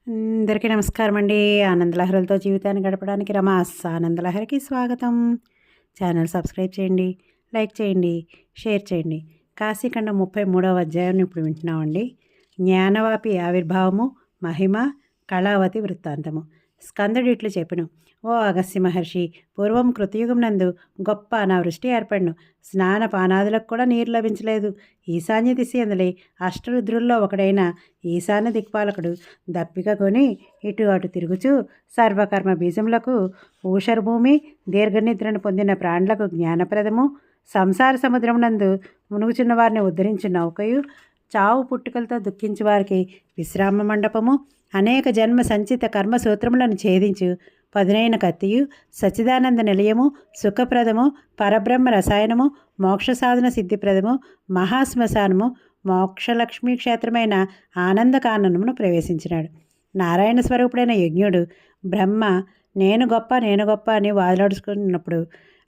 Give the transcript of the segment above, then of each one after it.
అందరికీ నమస్కారం అండి. ఆనందలహరులతో జీవితాన్ని గడపడానికి రమాస్ ఆనందలహరికి స్వాగతం. ఛానల్ సబ్స్క్రైబ్ చేయండి, లైక్ చేయండి, షేర్ చేయండి. కాశీఖండం 33వ అధ్యాయాన్ని ఇప్పుడు వింటున్నామండి. జ్ఞానవాపి ఆవిర్భావము, మహిమ, కళావతి వృత్తాంతము. స్కందుడు ఇట్లు చెప్పెను: ఓ అగస్త్య మహర్షి, పూర్వం కృతయుగం నందు గొప్ప అనావృష్టి ఏర్పడను. స్నానపానాదులకు కూడా నీరు లభించలేదు. ఈశాన్య దిశ ఎందులే అష్టరుద్రుల్లో ఒకడైన ఈశాన్య దిక్పాలకుడు దప్పిక కొని ఇటు అటు తిరుగుచూ సర్వకర్మ బీజములకు ఊషరభూమి, దీర్ఘనిద్రను పొందిన ప్రాణులకు జ్ఞానప్రదము, సంసార సముద్రమునందు మునుగుచున్న వారిని ఉద్ధరించు నౌకయు, చావు పుట్టుకలతో దుఃఖించు వారికి విశ్రామ మండపము, అనేక జన్మ సంచిత కర్మసూత్రములను ఛేదించు పదునైన కత్తియు, సచ్చిదానంద నిలయము, సుఖప్రదము, పరబ్రహ్మ రసాయనము, మోక్ష సాధన సిద్ధిప్రదము, మహాశ్మశానము, మోక్షలక్ష్మీ క్షేత్రమైన ఆనందకాననమును ప్రవేశించినాడు. నారాయణ స్వరూపుడైన యజ్ఞుడు బ్రహ్మ నేను గొప్ప అని వాదులాడుకున్నప్పుడు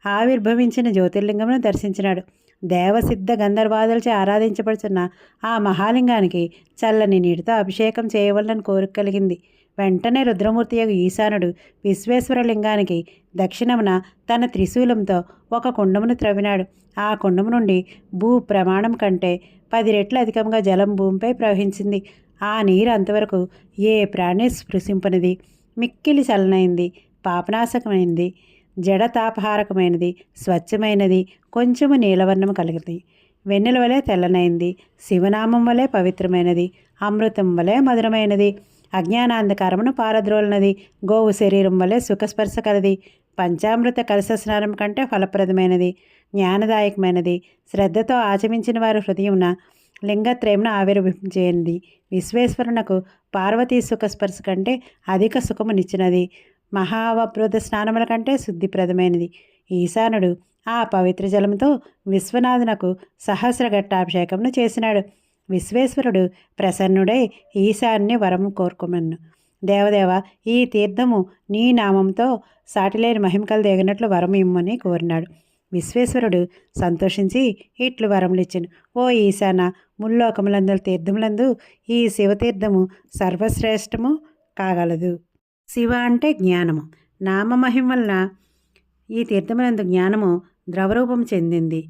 ఆవిర్భవించిన జ్యోతిర్లింగమును దర్శించినాడు. దేవసిద్ధ గంధర్వాదులచే ఆరాధించబడుతున్న ఆ మహాలింగానికి చల్లని నీటితో అభిషేకం చేయవలనని కోరిక కలిగింది. వెంటనే రుద్రమూర్తి ఈశానుడు విశ్వేశ్వరలింగానికి దక్షిణమున తన త్రిశూలంతో ఒక కుండమును త్రవ్వినాడు. ఆ కుండము నుండి భూ ప్రమాణం కంటే 10 రెట్లు అధికంగా జలం భూమిపై ప్రవహించింది. ఆ నీరు అంతవరకు ఏ ప్రాణి స్పృశింపనిది, మిక్కిలి చలనైంది, పాపనాశకమైనది, జడతాపహారకమైనది, స్వచ్ఛమైనది, కొంచెము నీలవర్ణము కలిగింది, వెన్నెల వలె తెల్లనైంది, శివనామం వలె పవిత్రమైనది, అమృతం వలె మధురమైనది, అజ్ఞానాంధకారమును పారద్రోలనది, గోవు శరీరం వలె సుఖస్పర్శ కలది, పంచామృత కలశ స్నానం కంటే ఫలప్రదమైనది, జ్ఞానదాయకమైనది, శ్రద్ధతో ఆచమించిన వారి హృదయమున లింగత్రయమును ఆవిర్భవించేది, విశ్వేశ్వరునకు పార్వతీ సుఖస్పర్శ కంటే అధిక సుఖమునిచ్చినది, మహావబృత స్నానముల కంటే శుద్ధిప్రదమైనది. ఈశానుడు ఆ పవిత్ర జలముతో విశ్వనాథునకు సహస్రఘట్టాభిషేకమును చేసినాడు. విశ్వేశ్వరుడు ప్రసన్నుడై ఈశాన్య వరము కోరుకోమన్ను. దేవదేవ, ఈ తీర్థము నీ నామంతో సాటిలేని మహిమకలు దిగినట్లు వరము ఇమ్మని కోరినాడు. విశ్వేశ్వరుడు సంతోషించి ఇట్లు వరములిచ్చెను: ఓ ఈశాన, ముల్లోకములందు తీర్థములందు ఈ శివతీర్థము సర్వశ్రేష్టము కాగలదు. శివ అంటే జ్ఞానము. నామమహిమ వలన ఈ తీర్థమునందు జ్ఞానము ద్రవరూపం చెందింది.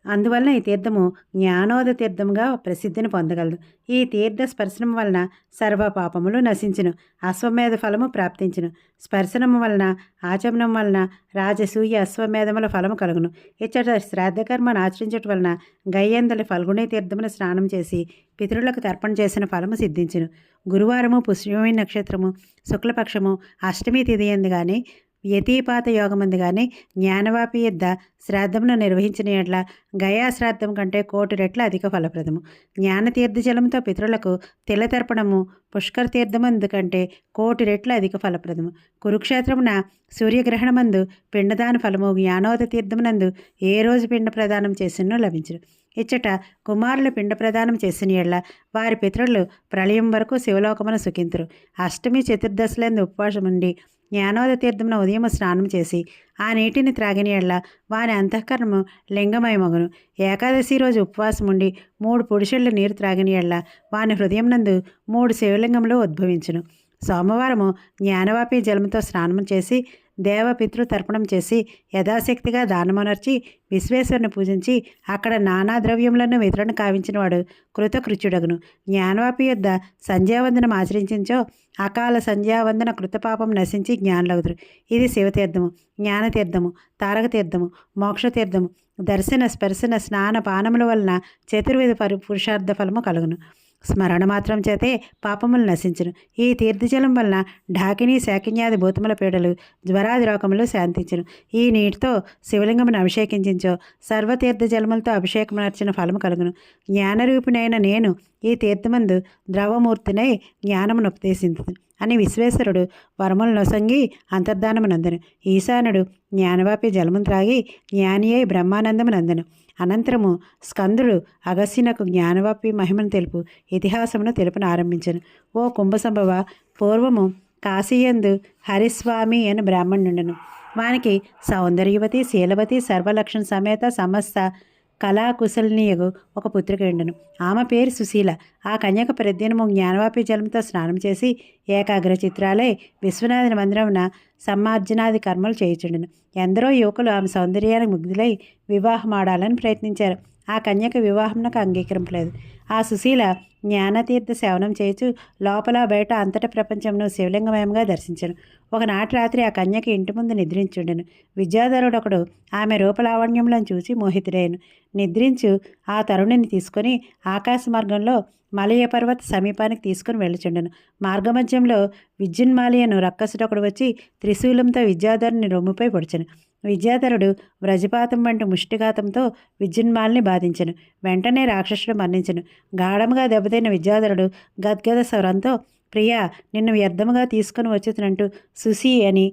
అందువలన ఈ తీర్థము జ్ఞానోద తీర్థముగా ప్రసిద్ధిని పొందగలదు. ఈ తీర్థ స్పర్శనము వలన సర్వ పాపములు నశించును, అశ్వమేధ ఫలము ప్రాప్తించును. స్పర్శనము వలన, ఆచమనం వలన రాజసూయ అశ్వమేధముల ఫలము కలుగును. ఇచ్చట శ్రాద్ధకర్మను ఆచరించటం వలన గయ్యందలి ఫల్గుణీ తీర్థమును స్నానం చేసి పితరులకు తర్పణ చేసిన ఫలము సిద్ధించును. గురువారము, పుష్యమి నక్షత్రము, శుక్లపక్షము, అష్టమి తిథి ఎందు కానీ, యతీపాత యోగమంది కానీ జ్ఞానవాపి యొద్ద శ్రాద్ధమును నిర్వహించిన ఎడ్ల గయా శ్రాద్ధం కంటే 1,000,000 రెట్ల అధిక ఫలప్రదము. జ్ఞానతీర్థజలముతో పితరులకు తిలతర్పణము పుష్కర తీర్థమందు కంటే 1,000,000 రెట్ల అధిక ఫలప్రదము. కురుక్షేత్రమున సూర్యగ్రహణమందు పిండదాన ఫలము జ్ఞానోద తీర్థమునందు ఏ రోజు పిండ ప్రదానం చేసినో లభించును. ఇచ్చట కుమారులు పిండ ప్రదానం చేసిన ఎడ్ల వారి పితరులు ప్రళయం వరకు శివలోకమున సుఖింతురు. అష్టమి చతుర్దశలందు ఉపవాసం ఉండి జ్ఞానోద తీర్థమున ఉదయం స్నానం చేసి ఆ నీటిని త్రాగిన ఎడ్ల వాని అంతఃకరణము లింగమయమగును. ఏకాదశి రోజు ఉపవాసం ఉండి 3 పుడిసెళ్ళు నీరు త్రాగిన ఎడ్ల వాని హృదయం నందు 3 శివలింగములు ఉద్భవించును. సోమవారము జ్ఞానవాపి జలముతో స్నానం చేసి దేవపితృ తర్పణం చేసి యథాశక్తిగా దానమునర్చి విశ్వేశ్వరుని పూజించి అక్కడ నానా ద్రవ్యములను వితరణ కావించినవాడు కృతకృత్యుడగును. జ్ఞానవాపి యొద్ద సంధ్యావందనం ఆచరించో అకాల సంధ్యావందన కృతపాపం నశించి జ్ఞానులగుదురు. ఇది శివతీర్థము, జ్ఞానతీర్థము, తారకతీర్థము, మోక్షతీర్థము. దర్శన స్పర్శన స్నాన పానముల వలన చతుర్విధ పురుషార్థ ఫలము కలుగును. స్మరణ మాత్రం చేతే పాపములు నశించును. ఈ తీర్థజలం వలన ఢాకిని శాకిన్యాది భూతముల పీడలు, జ్వరాది రోగములు శాంతించును. ఈ నీటితో శివలింగమును అభిషేకించో సర్వతీర్థ జలములతో అభిషేకమునర్చిన ఫలము కలుగును. జ్ఞానరూపిణైన నేను ఈ తీర్థమందు ద్రవమూర్తినై జ్ఞానమును ఉపదేశించును అని విశ్వేశ్వరుడు వరములు నొసంగి అంతర్ధానమునందను. ఈశానుడు జ్ఞానవాపి జలమును త్రాగి జ్ఞాని అయి బ్రహ్మానందమునందను. అనంతరము స్కందుడు అగస్త్యునకు జ్ఞానవాపి మహిమను తెలుపు ఇతిహాసమును తెలుపును ఆరంభించను. ఓ కుంభసంభవ, పూర్వము కాశీయందు హరిస్వామి అని బ్రాహ్మణుండెను. వానికి సౌందర్యవతి, శీలవతి, సర్వలక్షణ సమేత సమస్త కళాకుశలినియగు ఒక పుత్రిక ఉండును. ఆమె పేరు సుశీల. ఆ కన్యక ప్రతిదినము జ్ఞానవాపి జలంతో స్నానం చేసి ఏకాగ్ర చిత్రాలై విశ్వనాథుని మందిరమున సమ్మార్జనాది కర్మలు చేయుచుండును. ఎందరో యువకులు ఆమె సౌందర్యానికి ముగ్ధులై వివాహమాడాలని ప్రయత్నించారు. ఆ కన్యక వివాహంనకు అంగీకరింపలేదు. ఆ సుశీల జ్ఞానతీర్థ సేవనం చేయుచు లోపల బయట అంతట ప్రపంచమును శివలింగమయంగా దర్శించను. ఒకనాటి రాత్రి ఆ కన్యక ఇంటి ముందు నిద్రించుండెను. విద్యాధరుడొకడు ఆమె రూపలావణ్యములను చూసి మోహితుడైను. నిద్రించు ఆ తరుణిని తీసుకొని ఆకాశ మార్గంలో మలయ పర్వత సమీపానికి తీసుకుని వెళ్ళుచుండెను. మార్గమధ్యంలో విద్యున్మాలియను రక్కసుడొకడు వచ్చి త్రిశూలంతో విద్యాధరుని రొమ్ముపై పొడిచెను. విద్యాధరుడు వ్రజపాతం వంటి ముష్టిఘాతంతో విద్యున్మాలిని బాధించెను. వెంటనే రాక్షసుడు మరణించెను. గాఢముగా దెబ్బతిన్న విద్యాధరుడు గద్గద స్వరంతో, ప్రియా, నిన్ను వ్యర్థముగా తీసుకుని వచ్చుతున్నట్టు సుసి అని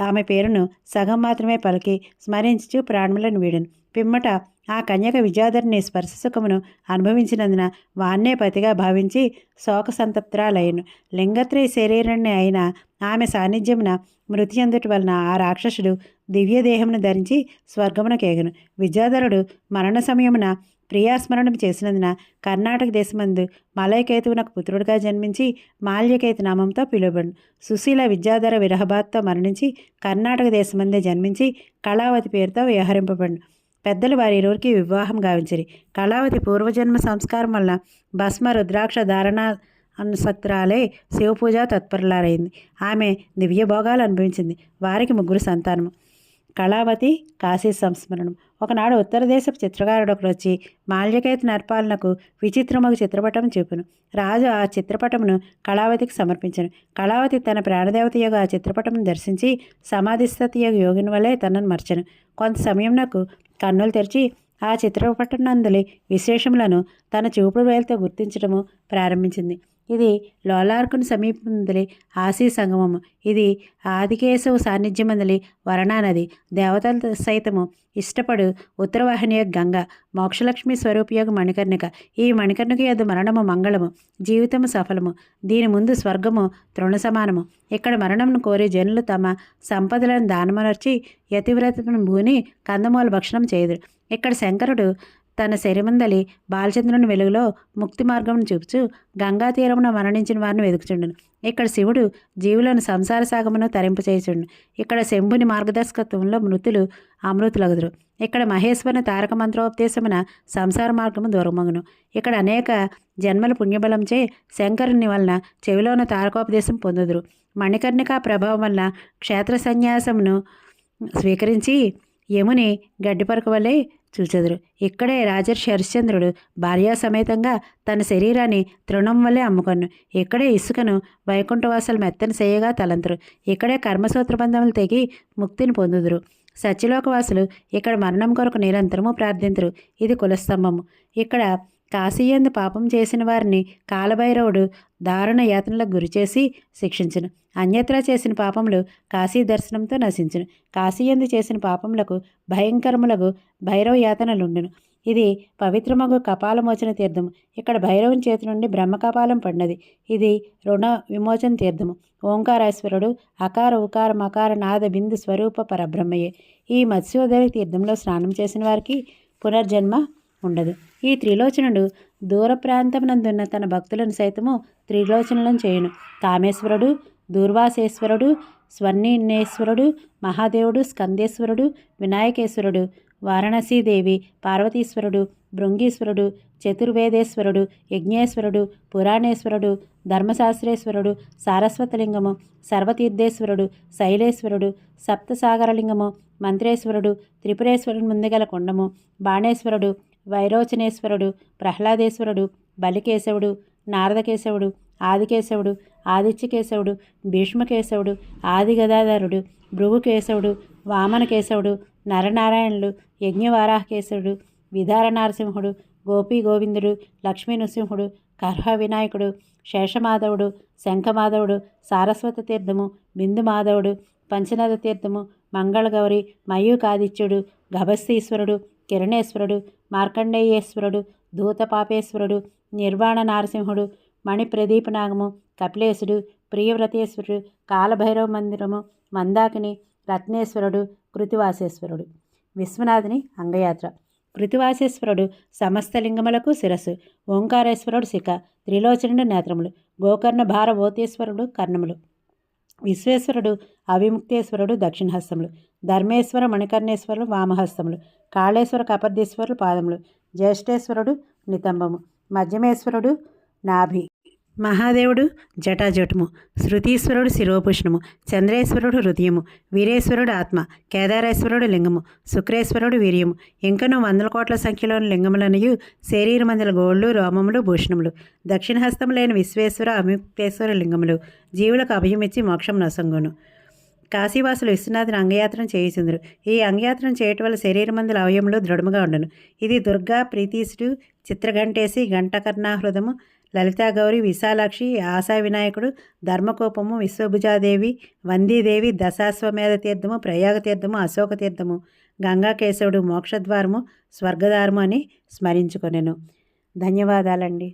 ఆమె పేరును సగం మాత్రమే పలికి స్మరించుచు ప్రాణములను వీడెను. పిమ్మట ఆ కన్యక విద్యాధరుని స్పర్శ సుఖమును అనుభవించినందున వాన్నే పతిగా భావించి శోక సంతప్తురాలయ్యను. లింగత్రయ శరీరాన్ని అయిన ఆమె సాన్నిధ్యమున మృతి చెందుట వలన ఆ రాక్షసుడు దివ్యదేహమును ధరించి స్వర్గమునకేగను. విద్యాధరుడు మరణ సమయమున ప్రియాస్మరణం చేసినందున కర్ణాటక దేశమందు మలయకేతువునకు పుత్రుడిగా జన్మించి మాల్యకేతు నామంతో పిలువబడు. సుశీల విద్యాధర విరహబాధతో మరణించి కర్ణాటక దేశమందే జన్మించి కళావతి పేరుతో వ్యవహరింపబడు. పెద్దలు వారి ఇరువురికి వివాహం గావించిరి. కళావతి పూర్వజన్మ సంస్కారం వలన భస్మ రుద్రాక్ష ధారణ అనుసక్తురాలై శివపూజ తత్పరులారైంది. ఆమె దివ్యభోగాలు అనుభవించింది. వారికి 3 సంతానము. కళావతి కాశీ సంస్మరణం. ఒకనాడు ఉత్తర దేశపు చిత్రకారుడు ఒకడు వచ్చి మాల్యకేతు నర్పాలనకు విచిత్రమగు చిత్రపటం చూపును. రాజు ఆ చిత్రపటమును కళావతికి సమర్పించను. కళావతి తన ప్రాణదేవత యొక్క ఆ చిత్రపటమును దర్శించి సమాధిస్థిత యోగిని వలె తనను మర్చెను. కొంత సమయం నాకు కన్నులు తెరిచి ఆ చిత్రపటం నందలి విశేషములను తన చూపుడు వేలతో గుర్తించడము ప్రారంభించింది. ఇది లోలార్కుని సమీపమందలి ఆశీ సంగమము. ఇది ఆదికేశవ సాన్నిధ్యమందలి వరణా నది. దేవతల సైతము ఇష్టపడు ఉత్తరవాహిని యొక్క గంగ. మోక్షలక్ష్మి స్వరూపియోగ మణికర్ణిక. ఈ మణికర్ణిక యొద్ద మరణము మంగళము, జీవితము సఫలము. దీని ముందు స్వర్గము తృణ సమానము. ఇక్కడ మరణమును కోరి జనులు తమ సంపదలను దానమనర్చి యతివ్రతను భూని కందమూల భక్షణం చేయుదురు. ఇక్కడ శంకరుడు తన శరిమందలి బాలచంద్రుని వెలుగులో ముక్తి మార్గమును చూపుచు గంగా తీరమున మరణించిన వారిని వెతుకుచుండును. ఇక్కడ శివుడు జీవులను సంసార సాగమును తరింపచేయుచుండు. ఇక్కడ శంభుని మార్గదర్శకత్వంలో మృతులు అమృతులగుదురు. ఇక్కడ మహేశ్వరుని తారక మంత్రోపదేశమున సంసార మార్గము దూరమగును. ఇక్కడ అనేక జన్మల పుణ్యబలంచే శంకరుని వలన చెవిలోన తారకోపదేశం పొందుదురు. మణికర్ణికా ప్రభావం వలన క్షేత్ర సన్యాసమును స్వీకరించి యముని గడ్డిపరక వలె చూచెదరు. ఇక్కడే రాజర్షి హరిశ్చంద్రుడు భార్యా సమేతంగా తన శరీరాన్ని తృణం వల్లే అమ్ముకొను. ఇక్కడే ఇసుకను వైకుంఠవాసులు మెత్తని చేయగా తలంతురు. ఇక్కడే కర్మసూత్ర బంధములు తెగి ముక్తిని పొందుదురు. సత్యలోకవాసులు ఇక్కడ మరణం కొరకు నిరంతరము ప్రార్థింతురు. ఇది కులస్తంభము. ఇక్కడ కాశీయందు పాపం చేసిన వారిని కాలభైరవుడు దారుణ యాతనలకు గురిచేసి శిక్షించును. అన్యత్రా చేసిన పాపములు కాశీ దర్శనంతో నశించును. కాశీయందు చేసిన పాపములకు భయంకరములకు భైరవ యాతనలుండును. ఇది పవిత్రమగు కపాలమోచన తీర్థము. ఇక్కడ భైరవుని చేతి నుండి బ్రహ్మకపాలం పడినది. ఇది రుణ విమోచన తీర్థము. ఓంకారేశ్వరుడు అకార ఉకార మకార నాద బిందు స్వరూప పరబ్రహ్మయే. ఈ మత్స్యోదరి తీర్థంలో స్నానం చేసిన వారికి పునర్జన్మ ఉండదు. ఈ త్రిలోచనుడు దూర ప్రాంతమునందున్న తన భక్తులను సైతము త్రిలోచనలను చేయును. కామేశ్వరుడు, దూర్వాసేశ్వరుడు, స్వర్ణిన్నేశ్వరుడు, మహాదేవుడు, స్కందేశ్వరుడు, వినాయకేశ్వరుడు, వారణాసీదేవి, పార్వతీశ్వరుడు, భృంగీశ్వరుడు, చతుర్వేదేశ్వరుడు, యజ్ఞేశ్వరుడు, పురాణేశ్వరుడు, ధర్మశాస్త్రేశ్వరుడు, సారస్వతలింగము, సర్వతీర్థేశ్వరుడు, శైలేశ్వరుడు, సప్తసాగరలింగము, మంత్రేశ్వరుడు, త్రిపురేశ్వరుని ముందుగల కొండము, బాణేశ్వరుడు, వైరోచనేశ్వరుడు, ప్రహ్లాదేశ్వరుడు, బలికేశవుడు, నారదకేశవుడు, ఆదికేశవుడు, ఆదిత్యకేశవుడు, భీష్మకేశవుడు, ఆదిగదాధరుడు, భృగుకేశవుడు, వామనకేశవుడు, నరనారాయణుడు, యజ్ఞవారాహకేశవుడు, విధార నరసింహుడు, గోపీ గోవిందుడు, లక్ష్మీ నృసింహుడు, కర్హ వినాయకుడు, శేషమాధవుడు, శంఖమాధవుడు, సారస్వత తీర్థము, బిందు మాధవుడు, పంచనద తీర్థము, మంగళగౌరి, మయూకాదిత్యుడు, గభస్తీశ్వరుడు, కిరణేశ్వరుడు, మార్కండేయేశ్వరుడు, ధూతపాపేశ్వరుడు, నిర్వాణ నారసింహుడు, మణిప్రదీపనాగము, కపిలేశుడు, ప్రియవ్రతేశ్వరుడు, కాలభైరవ మందిరము, మందాకిని, రత్నేశ్వరుడు, కృతివాసేశ్వరుడు. విశ్వనాథుని అంగయాత్ర. కృతివాసేశ్వరుడు సమస్త లింగములకు శిరస్సు, ఓంకారేశ్వరుడు శిఖ, త్రిలోచనుడు నేత్రములు, గోకర్ణ భారభూతేశ్వరుడు కర్ణములు, విశ్వేశ్వరుడు అవిముక్తేశ్వరుడు దక్షిణహస్తములు, ధర్మేశ్వర మణికర్ణేశ్వరుడు వామహస్తములు, కాళేశ్వర కపర్దీశ్వరుడు పాదములు, జ్యేష్ఠేశ్వరుడు నితంబము, మధ్యమేశ్వరుడు నాభి, మహాదేవుడు జటాజటుము, శృతీశ్వరుడు శిరోభూషణము, చంద్రేశ్వరుడు హృదయము, వీరేశ్వరుడు ఆత్మ, కేదారేశ్వరుడు లింగము, శుక్రేశ్వరుడు వీర్యము, ఇంకను 100,000,000 సంఖ్యలోని లింగములనియు శరీరమందుల గోళ్ళు రోమములు భూషణములు, దక్షిణహస్తములైన విశ్వేశ్వర అవిముక్తేశ్వర లింగములు జీవులకు అభయమిచ్చి మోక్షం నొసంగును. కాశీవాసులు విశ్వనాథుని అంగయాత్రను చేయుచుందురు. ఈ అంగయాత్రను చేయటం వల్ల శరీరమందుల అవయములు దృఢముగా ఉండను. ఇది దుర్గా, ప్రీతీశుడు, చిత్రఘంటేసి, ఘంటకర్ణాహృదము, లలితాగౌరి, విశాలాక్షి, ఆశా వినాయకుడు, ధర్మకోపము, విశ్వభుజాదేవి, వందీదేవి, దశాశ్వమేధ తీర్థము, ప్రయాగ తీర్థము, అశోక తీర్థము, గంగాకేశవుడు, మోక్షద్వారము, స్వర్గద్వారము అని స్మరించుకొనెను. ధన్యవాదాలండి.